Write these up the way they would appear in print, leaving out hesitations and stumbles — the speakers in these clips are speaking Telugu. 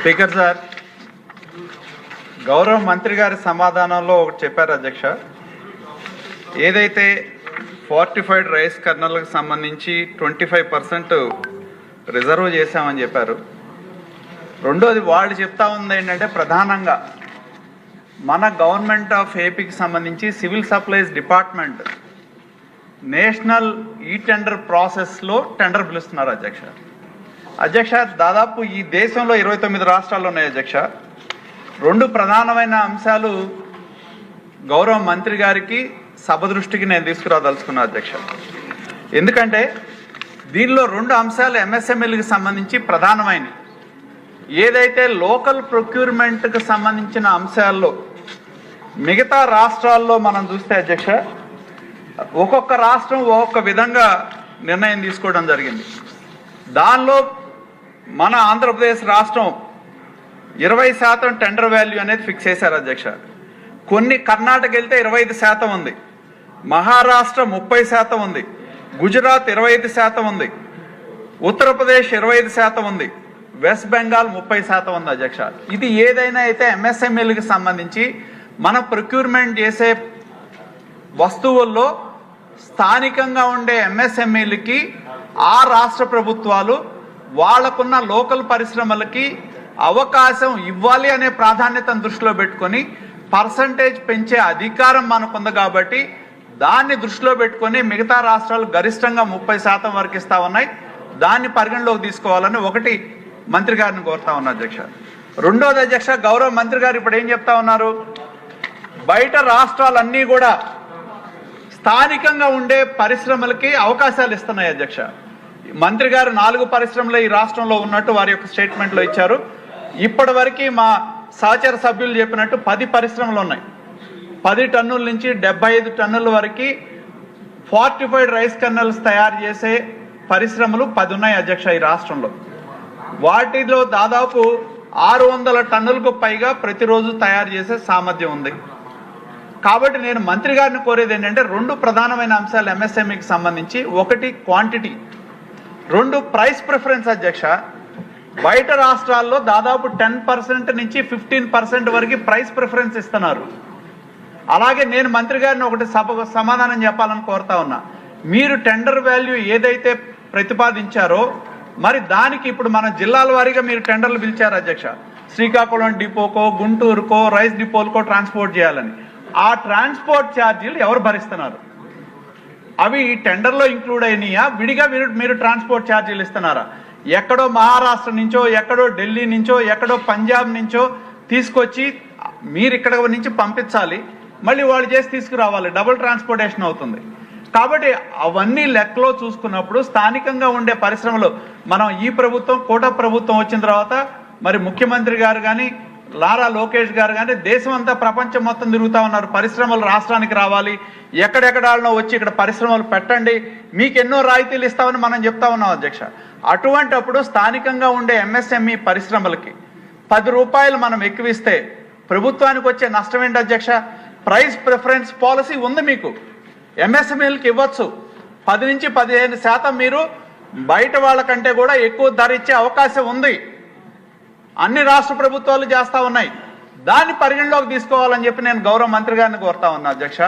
స్పీకర్ సార్, గౌరవ మంత్రి గారి సమాధానంలో ఒకటి చెప్పారు అధ్యక్ష. ఏదైతే ఫోర్టిఫైడ్ రైస్ కర్నల్కి సంబంధించి 25% రిజర్వ్ చేశామని చెప్పారు. రెండోది వాళ్ళు చెప్తా ఉంది ఏంటంటే ప్రధానంగా మన గవర్నమెంట్ ఆఫ్ ఏపీకి సంబంధించి సివిల్ సప్లైస్ డిపార్ట్మెంట్ నేషనల్ ఈ టెండర్ ప్రాసెస్లో టెండర్ పిలుస్తున్నారు అధ్యక్ష. దాదాపు ఈ దేశంలో 29 రాష్ట్రాలు ఉన్నాయి అధ్యక్ష. రెండు ప్రధానమైన అంశాలు గౌరవ మంత్రి గారికి సభ దృష్టికి నేను తీసుకురాదలుచుకున్నా అధ్యక్ష. ఎందుకంటే దీనిలో రెండు అంశాలు ఎంఎస్ఎంఈలకు సంబంధించి ప్రధానమైనవి. ఏదైతే లోకల్ ప్రొక్యూర్మెంట్కి సంబంధించిన అంశాల్లో మిగతా రాష్ట్రాల్లో మనం చూస్తే అధ్యక్ష, ఒక్కొక్క రాష్ట్రం ఒక్కొక్క విధంగా నిర్ణయం తీసుకోవడం జరిగింది. దానిలో మన ఆంధ్రప్రదేశ్ రాష్ట్రం 20% టెండర్ వాల్యూ అనేది ఫిక్స్ చేశారు అధ్యక్ష. కొన్ని కర్ణాటక వెళ్తే 25% ఉంది, మహారాష్ట్ర 30% ఉంది, గుజరాత్ 25% ఉంది, ఉత్తరప్రదేశ్ 25% ఉంది, వెస్ట్ బెంగాల్ 30% ఉంది అధ్యక్ష. ఇది ఏదైనా అయితే ఎంఎస్ఎంఈలకు సంబంధించి మనం ప్రొక్యూర్మెంట్ చేసే వస్తువుల్లో స్థానికంగా ఉండే ఎంఎస్ఎంఈలకి ఆ రాష్ట్ర ప్రభుత్వాలు వాళ్లకున్న లోకల్ పరిశ్రమలకి అవకాశం ఇవ్వాలి అనే ప్రాధాన్యతను దృష్టిలో పెట్టుకొని పర్సంటేజ్ పెంచే అధికారం మనకుంది. కాబట్టి దాన్ని దృష్టిలో పెట్టుకొని మిగతా రాష్ట్రాలు గరిష్టంగా 30% వరకు ఇస్తా ఉన్నాయి. దాన్ని పరిగణలోకి తీసుకోవాలని ఒకటి మంత్రి గారిని కోరుతా ఉన్నా అధ్యక్ష. రెండోది అధ్యక్ష, గౌరవ మంత్రి గారు ఇప్పుడు ఏం చెప్తా ఉన్నారు, బయట రాష్ట్రాలన్నీ కూడా స్థానికంగా ఉండే పరిశ్రమలకి అవకాశాలు ఇస్తున్నాయి అధ్యక్ష. మంత్రి గారు 4 పరిశ్రమలు ఈ రాష్ట్రంలో ఉన్నట్టు వారి యొక్క స్టేట్మెంట్లో ఇచ్చారు. ఇప్పటి వరకు మా సహచర సభ్యులు చెప్పినట్టు 10 పరిశ్రమలు ఉన్నాయి. 10 టన్నుల నుంచి 75 టన్నుల వరకు ఫోర్టిఫైడ్ రైస్ కర్నల్స్ తయారు చేసే పరిశ్రమలు 10 ఉన్నాయి అధ్యక్ష ఈ రాష్ట్రంలో. వాటిలో దాదాపు 600 టన్నులకు పైగా ప్రతిరోజు తయారు చేసే సామర్థ్యం ఉంది. కాబట్టి నేను మంత్రి గారిని కోరేది ఏంటంటే రెండు ప్రధానమైన అంశాలు ఎంఎస్ఎంఈకి సంబంధించి, ఒకటి క్వాంటిటీ, రెండు ప్రైస్ ప్రిఫరెన్స్ అధ్యక్ష. బయట రాష్ట్రాల్లో దాదాపు 10% నుంచి 15% వరకు ప్రైస్ ప్రిఫరెన్స్ ఇస్తున్నారు. అలాగే నేను మంత్రి గారిని ఒకటి సమాధానం చెప్పాలని కోరుతా ఉన్నా. మీరు టెండర్ వాల్యూ ఏదైతే ప్రతిపాదించారో మరి దానికి ఇప్పుడు మన జిల్లాల వారీగా మీరు టెండర్లు పిలిచారు అధ్యక్ష. శ్రీకాకుళం డిపోకో, గుంటూరుకో, రైస్ డిపోలకో ట్రాన్స్పోర్ట్ చేయాలని. ఆ ట్రాన్స్పోర్ట్ ఛార్జీలు ఎవరు భరిస్తున్నారు? అవి టెండర్లో ఇంక్లూడ్ అయినాయా, విడిగా మీరు ట్రాన్స్పోర్ట్ ఛార్జీలు ఇస్తున్నారా? ఎక్కడో మహారాష్ట్ర నుంచో, ఎక్కడో ఢిల్లీ నుంచో, ఎక్కడో పంజాబ్ నుంచో తీసుకొచ్చి మీరు ఇక్కడ నుంచి పంపించాలి, మళ్ళీ వాళ్ళు చేసి తీసుకురావాలి, డబుల్ ట్రాన్స్పోర్టేషన్ అవుతుంది. కాబట్టి అవన్నీ లెక్కలో చూసుకున్నప్పుడు స్థానికంగా ఉండే పరిశ్రమలు మనం ఈ ప్రభుత్వం కోట ప్రభుత్వం వచ్చిన తర్వాత మరి ముఖ్యమంత్రి గారు కానీ నారా లోకేష్ గారు కానీ దేశం అంతా ప్రపంచం మొత్తం తిరుగుతూ ఉన్నారు. పరిశ్రమలు రాష్ట్రానికి రావాలి, ఎక్కడెక్కడాలనో వచ్చి ఇక్కడ పరిశ్రమలు పెట్టండి, మీకు ఎన్నో రాయితీలు ఇస్తామని మనం చెప్తా ఉన్నాం అధ్యక్ష. అటువంటప్పుడు స్థానికంగా ఉండే ఎంఎస్ఎంఈ పరిశ్రమలకి 10 రూపాయలు మనం ఎక్కువిస్తే ప్రభుత్వానికి వచ్చే నష్టం ఏంటి అధ్యక్ష? ప్రైస్ ప్రిఫరెన్స్ పాలసీ ఉంది మీకు, ఎంఎస్ఎంఈలకు ఇవ్వచ్చు. 10 నుంచి 15% మీరు బయట వాళ్ళకంటే కూడా ఎక్కువ ధర ఇచ్చే అవకాశం ఉంది. అన్ని రాష్ట్ర ప్రభుత్వాలు చేస్తూ ఉన్నాయి. దాన్ని పరిగణలోకి తీసుకోవాలని చెప్పి నేను గౌరవ మంత్రి గారిని కోరుతా ఉన్నా అధ్యక్ష.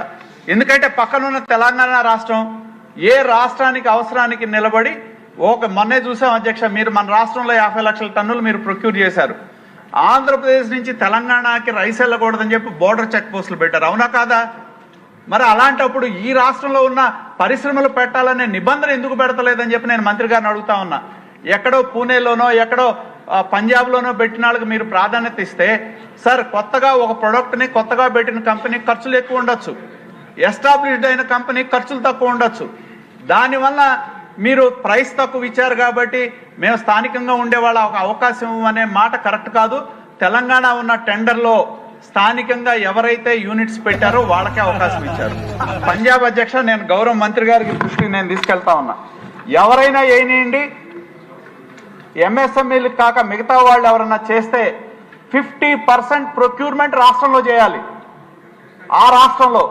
ఎందుకంటే పక్కనున్న తెలంగాణ రాష్ట్రం ఏ రాష్ట్రానికి అవసరానికి నిలబడి మొన్నే చూసాం అధ్యక్ష, మీరు మన రాష్ట్రంలో 50 లక్షల టన్నులు మీరు ప్రొక్యూర్ చేశారు. ఆంధ్రప్రదేశ్ నుంచి తెలంగాణకి రైస్ వెళ్ళకూడదని చెప్పి బోర్డర్ చెక్ పోస్టులు పెట్టారు, అవునా కాదా? మరి అలాంటప్పుడు ఈ రాష్ట్రంలో ఉన్న పరిశ్రమలు పెట్టాలనే నిబంధన ఎందుకు పెడతలేదని చెప్పి నేను మంత్రి గారిని అడుగుతా ఉన్నా. ఎక్కడో పూణేలోనో ఎక్కడో పంజాబ్లోనో పెట్టిన వాళ్ళకి మీరు ప్రాధాన్యత ఇస్తే, సార్ కొత్తగా ఒక ప్రోడక్ట్ని కొత్తగా పెట్టిన కంపెనీ ఖర్చులు ఎక్కువ ఉండొచ్చు, ఎస్టాబ్లిష్డ్ అయిన కంపెనీ ఖర్చులు తక్కువ ఉండొచ్చు. దానివల్ల మీరు ప్రైస్ తక్కువ ఇచ్చారు కాబట్టి మేము స్థానికంగా ఉండే వాళ్ళ ఒక అవకాశం అనే మాట కరెక్ట్ కాదు. తెలంగాణ ఉన్న టెండర్లో స్థానికంగా ఎవరైతే యూనిట్స్ పెట్టారో వాళ్ళకే అవకాశం ఇచ్చారు. పంజాబ్ అధ్యక్ష, నేను గౌరవ మంత్రి గారికి దృష్టికి నేను తీసుకెళ్తా ఉన్నా, ఎవరైనా ఏనియండి ఎంఎస్ఎంఈలు కాక మిగతా వాళ్ళు ఎవరన్నా చేస్తే 50% ప్రొక్యూర్మెంట్ రాష్ట్రంలో చేయాలి. ఆ రాష్ట్రంలో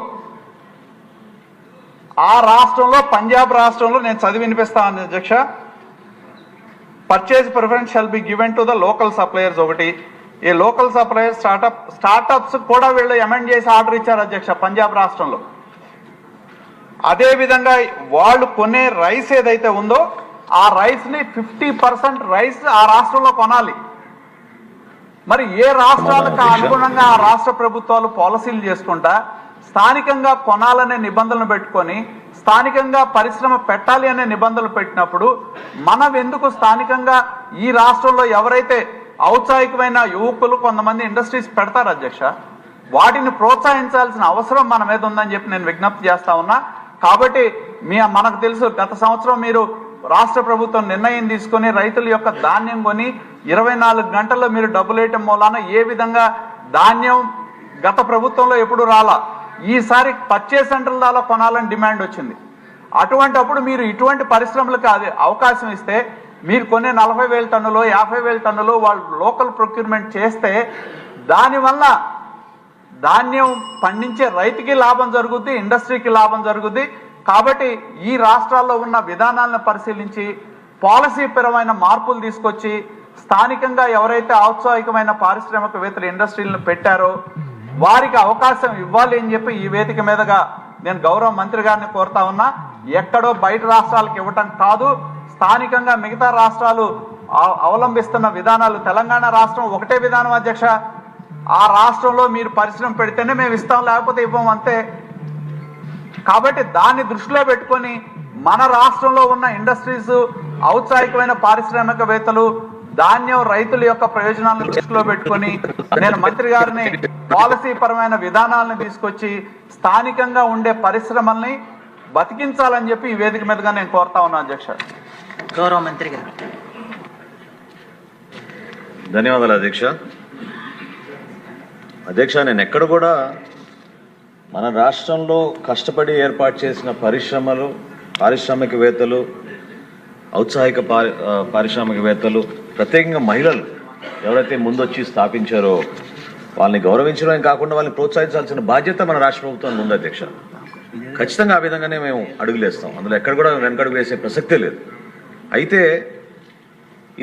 పంజాబ్ రాష్ట్రంలో నేను చదివి వినిపిస్తాను అధ్యక్ష, purchase preference shall be given to the local suppliers ఒకటి. ఈ లోకల్ సప్లయర్ స్టార్టప్స్ కూడా వీళ్ళు అమెండ్ చేసి ఆర్డర్ ఇచ్చారు అధ్యక్ష పంజాబ్ రాష్ట్రంలో. అదేవిధంగా వాళ్ళు కొనే రైస్ ఏదైతే ఉందో ఆ రైస్ని 50% రైస్ ఆ రాష్ట్రంలో కొనాలి. మరి ఏ రాష్ట్రాలకు అనుగుణంగా ఆ రాష్ట్ర ప్రభుత్వాలు పాలసీలు చేసుకుంటా స్థానికంగా కొనాలనే నిబంధనలు పెట్టుకొని స్థానికంగా పరిశ్రమ పెట్టాలి అనే నిబంధనలు పెట్టినప్పుడు మనం ఎందుకు స్థానికంగా ఈ రాష్ట్రంలో ఎవరైతే ఔత్సాహికమైన యువకులు కొంతమంది ఇండస్ట్రీస్ పెడతారు అధ్యక్ష, వాటిని ప్రోత్సహించాల్సిన అవసరం మన మీద ఉందని చెప్పి నేను విజ్ఞప్తి చేస్తా ఉన్నా. కాబట్టి మనకు తెలుసు, గత సంవత్సరం మీరు రాష్ట్ర ప్రభుత్వం నిర్ణయం తీసుకొని రైతుల యొక్క ధాన్యం కొని 24 గంటల్లో మీరు డబ్బులు వేయటం మూలాన ఏ విధంగా ధాన్యం గత ప్రభుత్వంలో ఎప్పుడు రాలా, ఈసారి పర్చేజ్ సెంటర్ల ద్వారా కొనాలని డిమాండ్ వచ్చింది. అటువంటిప్పుడు మీరు ఇటువంటి పరిశ్రమలకు అది అవకాశం ఇస్తే మీరు కొనే 40,000 టన్నులు 50,000 టన్నులు వాళ్ళు లోకల్ ప్రొక్యూర్మెంట్ చేస్తే దానివల్ల ధాన్యం పండించే రైతుకి లాభం జరుగుద్ది, ఇండస్ట్రీకి లాభం జరుగుద్ది. కాబట్టి ఈ రాష్ట్రాల్లో ఉన్న విధానాలను పరిశీలించి పాలసీపరమైన మార్పులు తీసుకొచ్చి స్థానికంగా ఎవరైతే ఔత్సాహికమైన పారిశ్రామికవేత్తలు ఇండస్ట్రీలను పెట్టారో వారికి అవకాశం ఇవ్వాలి అని చెప్పి ఈ వేదిక మీదుగా నేను గౌరవ మంత్రి గారిని కోరుతా ఉన్నా. ఎక్కడో బయట రాష్ట్రాలకు ఇవ్వటం కాదు, స్థానికంగా మిగతా రాష్ట్రాలు అవలంబిస్తున్న విధానాలు, తెలంగాణ రాష్ట్రం ఒకటే విధానం అధ్యక్ష, ఆ రాష్ట్రంలో మీరు పరిశ్రమ పెడితేనే మేము ఇస్తాం లేకపోతే ఇవ్వం అంతే. కాబట్టి దాన్ని దృష్టిలో పెట్టుకొని మన రాష్ట్రంలో ఉన్న ఇండస్ట్రీస్ ఔత్సాహికమైన పారిశ్రామికవేత్తలు ధాన్యం రైతుల యొక్క ప్రయోజనాలను దృష్టిలో పెట్టుకొని నేను మంత్రి గారిని పాలసీ పరమైన విధానాలను తీసుకొచ్చి స్థానికంగా ఉండే పరిశ్రమల్ని బతికించాలని చెప్పి ఈ వేదిక మీదుగా నేను కోరుతా ఉన్నా అధ్యక్ష. గౌరవ మంత్రి గారు. ధన్యవాదాలు అధ్యక్ష. అధ్యక్ష, నేను ఎక్కడ కూడా మన రాష్ట్రంలో కష్టపడి ఏర్పాటు చేసిన పరిశ్రమలు, పారిశ్రామికవేత్తలు, ఔత్సాహిక పారిశ్రామికవేత్తలు, ప్రత్యేకంగా మహిళలు ఎవరైతే ముందొచ్చి స్థాపించారో వాళ్ళని గౌరవించడం కాకుండా వాళ్ళని ప్రోత్సహించాల్సిన బాధ్యత మన రాష్ట్ర ప్రభుత్వం ఉంది అధ్యక్ష. ఖచ్చితంగా ఆ విధంగానే మేము అడుగులేస్తాం, అందులో ఎక్కడ కూడా వెనకడుగు వేసే ప్రసక్తే లేదు. అయితే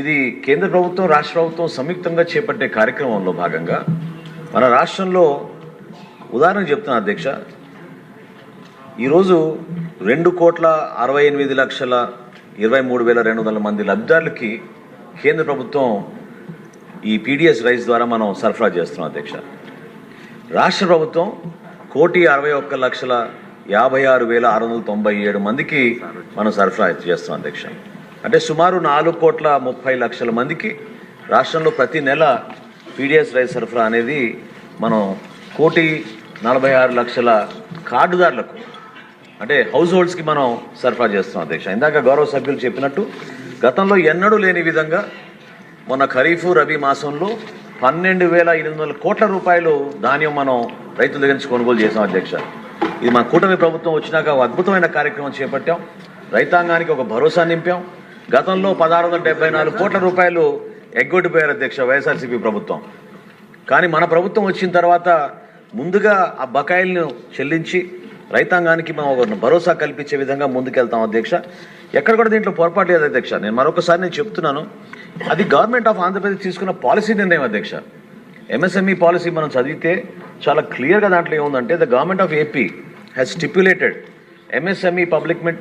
ఇది కేంద్ర ప్రభుత్వం రాష్ట్ర ప్రభుత్వం సంయుక్తంగా చేపట్టే కార్యక్రమంలో భాగంగా మన రాష్ట్రంలో ఉదాహరణ చెప్తున్నా అధ్యక్ష, ఈరోజు 2,68,23,200 మంది లబ్ధిదారులకి కేంద్ర ప్రభుత్వం ఈ పీడిఎస్ రైస్ ద్వారా మనం సరఫరా చేస్తున్నాం అధ్యక్ష. రాష్ట్ర ప్రభుత్వం 1,61,56,697 మందికి మనం సరఫరా చేస్తున్నాం అధ్యక్ష. అంటే సుమారు 4,30,00,000 మందికి రాష్ట్రంలో ప్రతి నెల పీడిఎస్ రైస్ సరఫరా అనేది మనం 1,46,00,000 కార్డుదారులకు అంటే హౌస్ హోల్డ్స్కి మనం సరఫరా చేస్తున్నాం అధ్యక్ష. ఇందాక గౌరవ సభ్యులు చెప్పినట్టు గతంలో ఎన్నడూ లేని విధంగా మొన్న ఖరీఫ్ రబీ మాసంలో 12,800 కోట్ల రూపాయలు ధాన్యం మనం రైతుల దగ్గర నుంచి కొనుగోలు చేసాం అధ్యక్ష. ఇది మన కూటమి ప్రభుత్వం వచ్చినాక ఒక అద్భుతమైన కార్యక్రమం చేపట్టాం, రైతాంగానికి ఒక భరోసా నింపాం. గతంలో 1,674 కోట్ల రూపాయలు ఎగ్గొట్టిపోయారు అధ్యక్ష వైఎస్ఆర్సీపీ ప్రభుత్వం. కానీ మన ప్రభుత్వం వచ్చిన తర్వాత ముందుగా ఆ బకాయిలను చెల్లించి రైతాంగానికి మనం ఒక భరోసా కల్పించే విధంగా ముందుకెళ్తాం అధ్యక్ష. ఎక్కడ కూడా దీంట్లో పొరపాటు లేదు అధ్యక్ష. నేను చెప్తున్నాను, అది గవర్నమెంట్ ఆఫ్ ఆంధ్రప్రదేశ్ తీసుకున్న పాలసీ నిర్ణయం అధ్యక్ష. ఎంఎస్ఎంఈ పాలసీ మనం చదివితే చాలా క్లియర్గా దాంట్లో ఏముందంటే the government of AP has stipulated MSME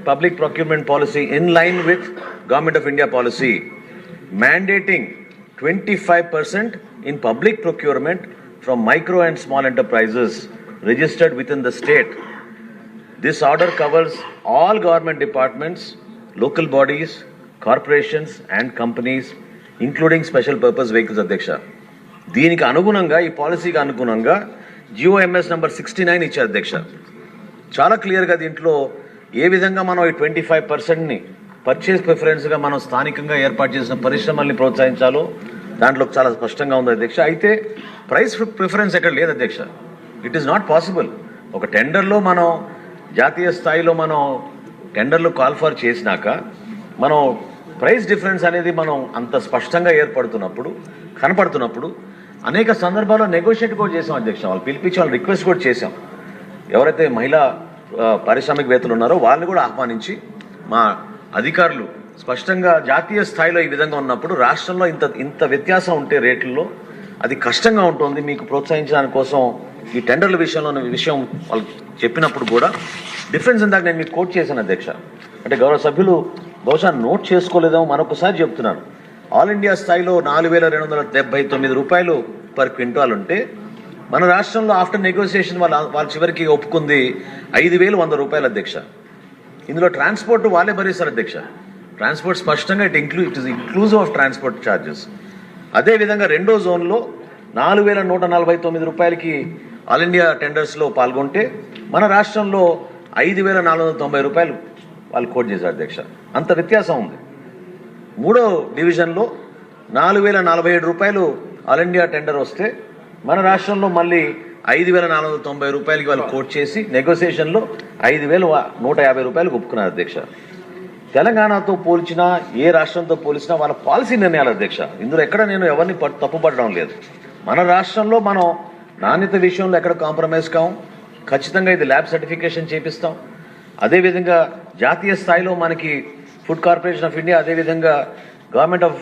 public procurement policy in line with Government of India policy, mandating 25% in public procurement from micro and small enterprises registered within the state. This order covers all government departments, local bodies, corporations and companies, including special purpose vehicles అధ్యక్ష. దీనికి అనుగుణంగా ఈ పాలసీకి అనుగుణంగా GOMS నంబర్ 69 ఇచ్చారు అధ్యక్ష. చాలా క్లియర్గా దీంట్లో ఏ విధంగా మనం ఈ 25%ని పర్చేస్ ప్రిఫరెన్స్గా మనం స్థానికంగా ఏర్పాటు చేసిన పరిశ్రమల్ని ప్రోత్సహించాలో దాంట్లో చాలా స్పష్టంగా ఉంది అధ్యక్ష. అయితే ప్రైస్ ప్రిఫరెన్స్ ఎక్కడ లేదు అధ్యక్ష. It is not possible. ఒక టెండర్లో మనం జాతీయ స్థాయిలో మనం టెండర్లు కాల్ ఫర్ చేసినాక మనం ప్రైస్ డిఫరెన్స్ అనేది మనం అంత స్పష్టంగా కనపడుతున్నప్పుడు అనేక సందర్భాల్లో నెగోషియేట్ కూడా చేసాం అధ్యక్ష. వాళ్ళు పిలిపించి వాళ్ళు రిక్వెస్ట్ కూడా చేసాం. ఎవరైతే మహిళా పారిశ్రామికవేత్తలు ఉన్నారో వాళ్ళని కూడా ఆహ్వానించి మా అధికారులు స్పష్టంగా జాతీయ స్థాయిలో ఈ విధంగా ఉన్నప్పుడు రాష్ట్రంలో ఇంత వ్యత్యాసం ఉంటే రేట్లలో అది కష్టంగా ఉంటుంది. మీకు ప్రోత్సహించడానికి కోసం ఈ టెండర్ల విషయం వాళ్ళు చెప్పినప్పుడు కూడా డిఫరెన్స్ ఇందాక నేను మీకు కోట్ చేశాను అధ్యక్ష. అంటే గౌరవ సభ్యులు బహుశా నోట్ చేసుకోలేదేమో, మరొకసారి చెప్తున్నాను. ఆల్ ఇండియా స్థాయిలో 4,279 రూపాయలు పర్ క్వింటాల్ ఉంటే మన రాష్ట్రంలో ఆఫ్టర్ నెగోసియేషన్ వాళ్ళ చివరికి ఒప్పుకుంది 5,100 రూపాయలు అధ్యక్ష. ఇందులో ట్రాన్స్పోర్ట్ వాళ్ళే భరిస్తారు అధ్యక్ష. ట్రాన్స్పోర్ట్ స్పష్టంగా it is inclusive of transport charges. అదేవిధంగా రెండో జోన్లో 4,149 రూపాయలకి ఆల్ ఇండియా టెండర్స్లో పాల్గొంటే మన రాష్ట్రంలో 5,490 రూపాయలు వాళ్ళు కోట్ చేశారు అధ్యక్ష. అంత వ్యత్యాసం ఉంది. మూడో డివిజన్లో 4,047 రూపాయలు ఆల్ ఇండియా టెండర్ వస్తే మన రాష్ట్రంలో మళ్ళీ 5,490 రూపాయలకి వాళ్ళు కోట్ చేసి నెగోసియేషన్లో 5,150 రూపాయలకు ఒప్పుకున్నారు అధ్యక్ష. తెలంగాణతో పోల్చినా ఏ రాష్ట్రంతో పోల్చినా వాళ్ళ పాలసీ నిర్ణయాలు అధ్యక్ష. ఇందులో ఎక్కడ నేను ఎవరిని తప్పుపడడం లేదు. మన రాష్ట్రంలో మనం నాణ్యత విషయంలో ఎక్కడ కాంప్రమైజ్ కాము. ఖచ్చితంగా ఇది ల్యాబ్ సర్టిఫికేషన్ చేపిస్తాం. అదేవిధంగా జాతీయ స్థాయిలో మనకి ఫుడ్ కార్పొరేషన్ ఆఫ్ ఇండియా, అదేవిధంగా government of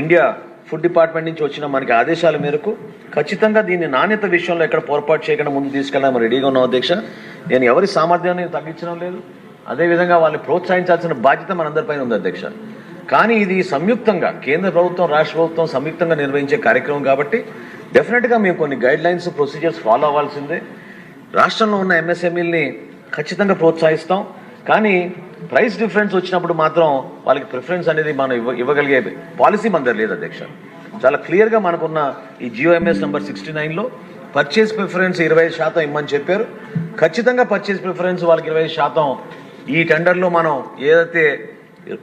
India food department నుంచి వచ్చిన మనకి ఆదేశాల మేరకు ఖచ్చితంగా దీన్ని నాణ్యత విషయంలో ఎక్కడ పొరపాటు చేయకుండా ముందు తీసుకెళ్ళడం రెడీగా ఉన్నాం అధ్యక్ష. నేను ఎవరి సామర్థ్యాన్ని తగ్గించడం లేదు. అదేవిధంగా వాళ్ళని ప్రోత్సహించాల్సిన బాధ్యత మనందరిపైన ఉంది అధ్యక్ష. కానీ ఇది సంయుక్తంగా కేంద్ర ప్రభుత్వం రాష్ట్ర ప్రభుత్వం సంయుక్తంగా నిర్వహించే కార్యక్రమం కాబట్టి డెఫినెట్గా మేము కొన్ని గైడ్ లైన్స్ ప్రొసీజర్స్ ఫాలో అవ్వాల్సిందే. రాష్ట్రంలో ఉన్న ఎంఎస్ఎంఈల్ని ఖచ్చితంగా ప్రోత్సహిస్తాం. కానీ ప్రైస్ డిఫరెన్స్ వచ్చినప్పుడు మాత్రం వాళ్ళకి ప్రిఫరెన్స్ అనేది మనం ఇవ్వగలిగే పాలసీ మన దగ్గర లేదు అధ్యక్ష. చాలా క్లియర్గా మనకున్న ఈ జియోఎంఎస్ నెంబర్ 69లో పర్చేస్ ప్రిఫరెన్స్ 25% ఇమ్మని చెప్పారు. ఖచ్చితంగా పర్చేస్ ప్రిఫరెన్స్ వాళ్ళకి 25% ఈ టెండర్లో మనం ఏదైతే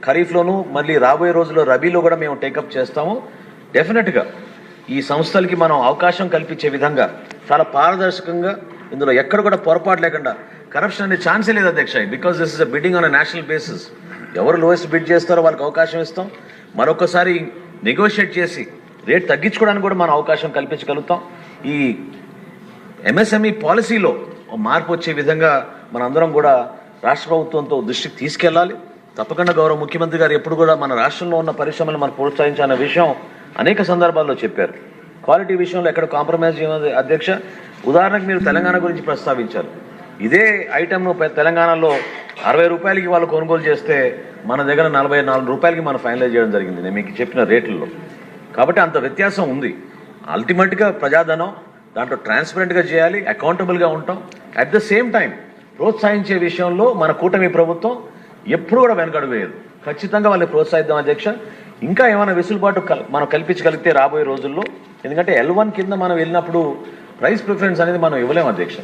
ఖరీఫ్లోను మళ్ళీ రాబోయే రోజుల్లో రబీలో కూడా మేము టేకప్ చేస్తాము. డెఫినెట్గా ఈ సంస్థలకి మనం అవకాశం కల్పించే విధంగా చాలా పారదర్శకంగా ఇందులో ఎక్కడ కూడా పొరపాటు లేకుండా కరప్షన్ అనే ఛాన్సే లేదు అధ్యక్ష. Because this is a bidding on a national basis. ఎవరు లోయెస్ట్ బిడ్ చేస్తారో వాళ్ళకి అవకాశం ఇస్తాం. మరొకసారి నెగోషియేట్ చేసి రేట్ తగ్గించుకోవడానికి కూడా మనం అవకాశం కల్పించగలుగుతాం. ఈ ఎంఎస్ఎంఈ పాలసీలో మార్పు వచ్చే విధంగా మనందరం కూడా రాష్ట్ర ప్రభుత్వంతో దృష్టికి తీసుకెళ్లాలి. తప్పకుండా గౌరవ ముఖ్యమంత్రి గారు ఎప్పుడు కూడా మన రాష్ట్రంలో ఉన్న పరిశ్రమలు మనం ప్రోత్సహించాలనే విషయం అనేక సందర్భాల్లో చెప్పారు. క్వాలిటీ విషయంలో ఎక్కడ కాంప్రమైజ్ చేయదు అధ్యక్ష. ఉదాహరణకు మీరు తెలంగాణ గురించి ప్రస్తావించారు. ఇదే ఐటెంను తెలంగాణలో 60 రూపాయలకి వాళ్ళు కొనుగోలు చేస్తే మన దగ్గర 44 రూపాయలకి మనం ఫైనలైజ్ చేయడం జరిగింది నేను మీకు చెప్పిన రేట్లలో. కాబట్టి అంత వ్యత్యాసం ఉంది. అల్టిమేట్గా ప్రజాధనం దాంట్లో ట్రాన్స్పరెంట్గా చేయాలి, అకౌంటబుల్గా ఉంటాం. అట్ ద సేమ్ టైం ప్రోత్సహించే విషయంలో మన కూటమి ప్రభుత్వం ఎప్పుడు కూడా వెనకడుగు వేయదు. ఖచ్చితంగా వాళ్ళని ప్రోత్సహిద్దాం అధ్యక్ష. ఇంకా ఏమైనా వెసులుబాటు మనం కల్పించగలిగితే రాబోయే రోజుల్లో, ఎందుకంటే L1 కింద మనం వెళ్ళినప్పుడు ప్రైస్ ప్రిఫరెన్స్ అనేది మనం ఇవ్వలేము అధ్యక్ష.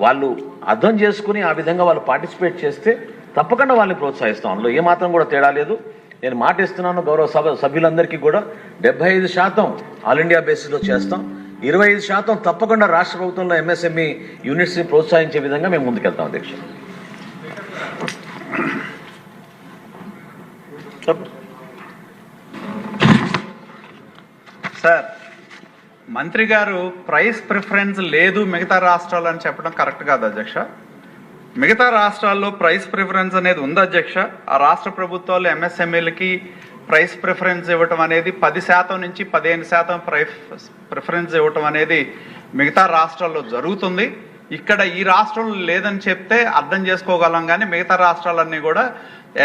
వాళ్ళు అర్థం చేసుకుని ఆ విధంగా వాళ్ళు పార్టిసిపేట్ చేస్తే తప్పకుండా వాళ్ళని ప్రోత్సహిస్తాం. అందులో ఏమాత్రం కూడా తేడా లేదు. నేను మాట ఇస్తున్నాను గౌరవ సభ్యులందరికీ కూడా 75% ఆల్ ఇండియా బేసిస్లో చేస్తాం. 25% తప్పకుండా రాష్ట్ర ప్రభుత్వంలో ఎంఎస్ఎంఈ యూనిట్స్ని ప్రోత్సహించే విధంగా మేము ముందుకెళ్తాం అధ్యక్ష. సార్, మంత్రి గారు ప్రైస్ ప్రిఫరెన్స్ లేదు మిగతా రాష్ట్రాలు అని చెప్పడం కరెక్ట్ కాదు అధ్యక్ష. మిగతా రాష్ట్రాల్లో ప్రైస్ ప్రిఫరెన్స్ అనేది ఉంది అధ్యక్ష. ఆ రాష్ట్ర ప్రభుత్వాలు ఎంఎస్ఎంఈలకి ప్రైస్ ప్రిఫరెన్స్ ఇవ్వటం అనేది 10% నుంచి 15% ప్రిఫరెన్స్ ఇవ్వటం అనేది మిగతా రాష్ట్రాల్లో జరుగుతుంది. ఇక్కడ ఈ రాష్ట్రంలో లేదని చెప్తే అర్థం చేసుకోగలం, కానీ మిగతా రాష్ట్రాలన్నీ కూడా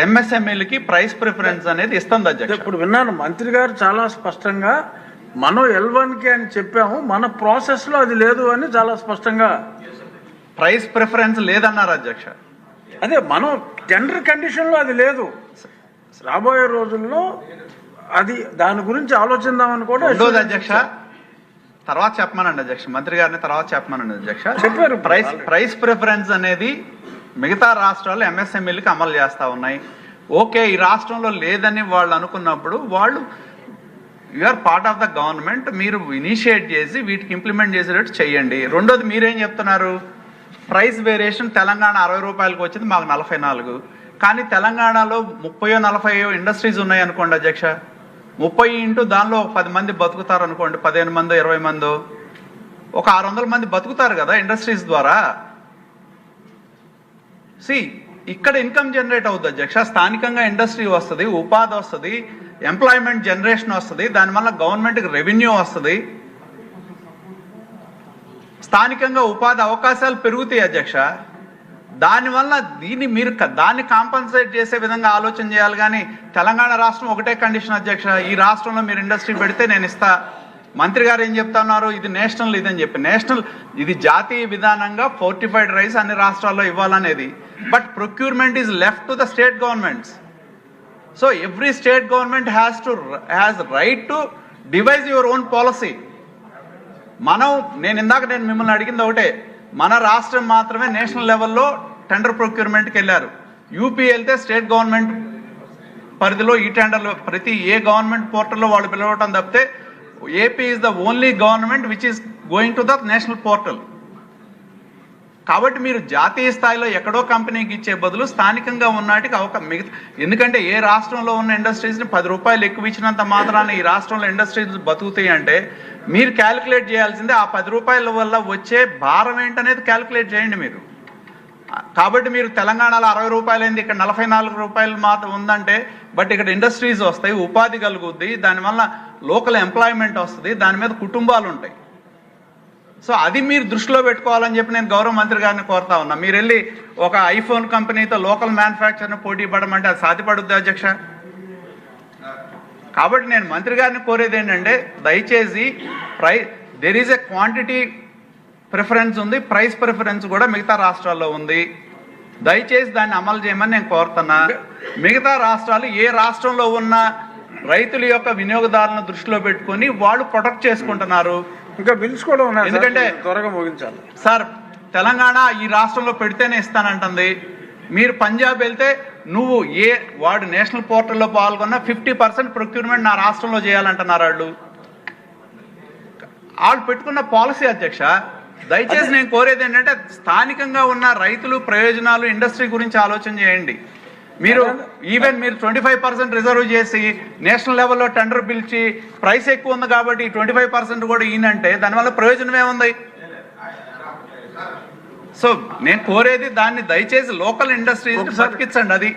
ఎంఎస్ఎంఈలకి ప్రైస్ ప్రిఫరెన్స్ అనేది ఇస్తుంది అధ్యక్ష. ఇప్పుడు విన్నాను మంత్రి గారు చాలా స్పష్టంగా మనం L1కి అని చెప్పాము, మన ప్రాసెస్లో అది లేదు అని చాలా స్పష్టంగా ప్రైస్ ప్రిఫరెన్స్ లేదన్నారు అధ్యక్ష. అదే మనం టెండర్ కండిషన్లో అది లేదు. రాబోయే రోజుల్లో అది దాని గురించి ఆలోచిద్దామని కూడా అధ్యక్ష. తర్వాత చెప్పమనండి అధ్యక్ష, మంత్రి గారిని తర్వాత చెప్పమనండి అధ్యక్ష. చెప్పారు ప్రైస్ ప్రిఫరెన్స్ అనేది మిగతా రాష్ట్రాలు ఎంఎస్ఎంఈలకి అమలు చేస్తూ ఉన్నాయి. ఓకే, ఈ రాష్ట్రంలో లేదని వాళ్ళు అనుకున్నప్పుడు వాళ్ళు you are part of the government, మీరు ఇనిషియేట్ చేసి వీటికి ఇంప్లిమెంట్ చేసేటట్టు చెయ్యండి. రెండోది మీరేం చెప్తున్నారు, ప్రైస్ వేరియేషన్ తెలంగాణ 60 రూపాయలకు వచ్చింది, మాకు 44. కానీ తెలంగాణలో 30-40 ఇండస్ట్రీస్ ఉన్నాయి అనుకోండి అధ్యక్ష. 30 ఇంటూ దానిలో 10 మంది బతుకుతారు అనుకోండి, 15 మందో 20 మందో, ఒక 600 మంది బతుకుతారు కదా ఇండస్ట్రీస్ ద్వారా. ఇక్కడ ఇన్కమ్ జనరేట్ అవుతుంది అధ్యక్ష, స్థానికంగా ఇండస్ట్రీ వస్తుంది, ఉపాధి వస్తుంది, ఎంప్లాయ్మెంట్ జనరేషన్ వస్తుంది, దానివల్ల గవర్నమెంట్కి రెవెన్యూ వస్తుంది, స్థానికంగా ఉపాధి అవకాశాలు పెరుగుతాయి అధ్యక్ష. దానివల్ల మీరు దాన్ని కాంపన్సేట్ చేసే విధంగా ఆలోచన చేయాలి. కానీ తెలంగాణ రాష్ట్రం ఒకటే కండిషన్ అధ్యక్ష, ఈ రాష్ట్రంలో మీరు ఇండస్ట్రీ పెడితే నేను ఇస్తా. మంత్రి గారు ఏం చెప్తున్నారు, ఇది నేషనల్ ఇదని చెప్పి. నేషనల్ ఇది జాతీయ విధానంగా ఫోర్టిఫైడ్ రైస్ అన్ని రాష్ట్రాల్లో ఇవ్వాలనేది. But procurement is left to the state governments. So every state government has right to devise your own policy. నేను మిమ్మల్ని అడిగింది ఒకటే, మన రాష్ట్రం మాత్రమే నేషనల్ లెవెల్లో టెండర్ ప్రొక్యూర్మెంట్కి వెళ్ళారు. యూపీ వెళ్తే స్టేట్ గవర్నమెంట్ పరిధిలో ఈ టెండర్లు ప్రతి ఏ గవర్నమెంట్ పోర్టల్లో వాళ్ళు పిలవటం తప్పితే AP is the only government which is going to the national portal. కాబట్టి మీరు జాతీయ స్థాయిలో ఎక్కడో కంపెనీకి ఇచ్చే బదులు స్థానికంగా ఉన్నటికి ఎందుకంటే ఏ రాష్ట్రంలో ఉన్న ఇండస్ట్రీస్ని 10 రూపాయలు ఎక్కువ ఇచ్చినంత మాత్రాన ఈ రాష్ట్రంలో ఇండస్ట్రీస్ బతుకుతాయి అంటే మీరు క్యాలిక్యులేట్ చేయాల్సిందే ఆ 10 రూపాయల వల్ల వచ్చే భారం ఏంటనేది క్యాలిక్యులేట్ చేయండి మీరు. కాబట్టి మీరు తెలంగాణలో 60 రూపాయలు అయింది, ఇక్కడ 44 రూపాయలు మాత్రం ఉందంటే, బట్ ఇక్కడ ఇండస్ట్రీస్ వస్తాయి, ఉపాధి కలుగుద్ది, దానివల్ల లోకల్ ఎంప్లాయ్మెంట్ వస్తుంది, దాని మీద కుటుంబాలు ఉంటాయి. సో అది మీరు దృష్టిలో పెట్టుకోవాలని చెప్పి నేను గౌరవ మంత్రి గారిని కోరుతా ఉన్నా. మీరు వెళ్ళి ఒక ఐఫోన్ కంపెనీతో లోకల్ మ్యానుఫ్యాక్చర్ని పోటీ పడమంటే అది సాధ్యపడుద్ది అధ్యక్ష? కాబట్టి నేను మంత్రి గారిని కోరేది ఏంటంటే దయచేసి there is a quantity preference ఉంది, ప్రైస్ ప్రిఫరెన్స్ కూడా మిగతా రాష్ట్రాల్లో ఉంది. దయచేసి దాన్ని అమలు చేయమని నేను కోరుతున్నా. మిగతా రాష్ట్రాలు ఏ రాష్ట్రంలో ఉన్న రైతుల యొక్క వినియోగదారులను దృష్టిలో పెట్టుకొని వాళ్ళు ప్రొటెక్ట్ చేసుకుంటున్నారు. ఇంకా బిల్స్ కూడా ఉన్నాయి, ఎందుకంటే త్వరగా ముగించాలి సార్. తెలంగాణ ఈ రాష్ట్రంలో పెడితేనే ఇస్తానంటుంది. మీరు పంజాబ్ వెళ్తే వాడు నేషనల్ పోర్టల్లో పాల్గొన్న 50% ప్రొక్యూర్మెంట్ నా రాష్ట్రంలో చేయాలంటున్నారు. వాళ్ళు పెట్టుకున్న పాలసీ అధ్యక్ష. దయచేసి నేను కోరేది ఏంటంటే స్థానికంగా ఉన్న రైతులు ప్రయోజనాలు ఇండస్ట్రీ గురించి ఆలోచన చేయండి. మీరు 25% రిజర్వ్ చేసి నేషనల్ లెవెల్లో టెండర్ పిలిచి ప్రైస్ ఎక్కువ ఉంది కాబట్టి 25% కూడా ఈయనంటే దానివల్ల ప్రయోజనం ఏముంది? సో నేను కోరేది దాన్ని దయచేసి లోకల్ ఇండస్ట్రీస్ బతికించండి. అది